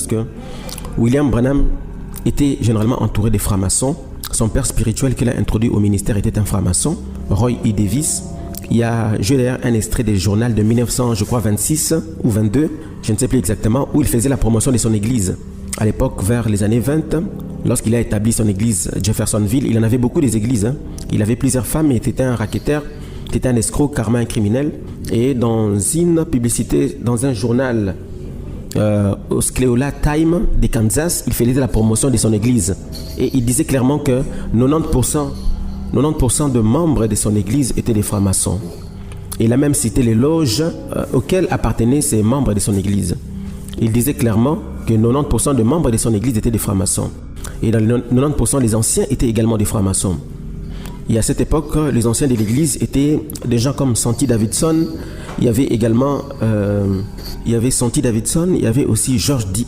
parce que William Branham était généralement entouré des francs-maçons. Son père spirituel qu'il a introduit au ministère était un franc-maçon, Roy E. Davis. J'ai d'ailleurs un extrait du journal de 1926 ou 22, je ne sais plus exactement, où il faisait la promotion de son église. À l'époque, vers les années 20, lorsqu'il a établi son église Jeffersonville, il en avait beaucoup des églises. Il avait plusieurs femmes et était un racketteur, était un escroc, carrément un criminel. Et dans une publicité, dans un journal au Scleola Time de Kansas, il faisait la promotion de son église. Et il disait clairement que 90% de membres de son église étaient des francs-maçons. Il a même cité les loges auxquelles appartenaient ces membres de son église. Il disait clairement que 90% de membres de son église étaient des francs-maçons. Et dans les 90%, les anciens étaient également des francs-maçons. Et à cette époque, les anciens de l'église étaient des gens comme Santi Davidson. Il y avait également Santi Davidson, il y avait aussi George D.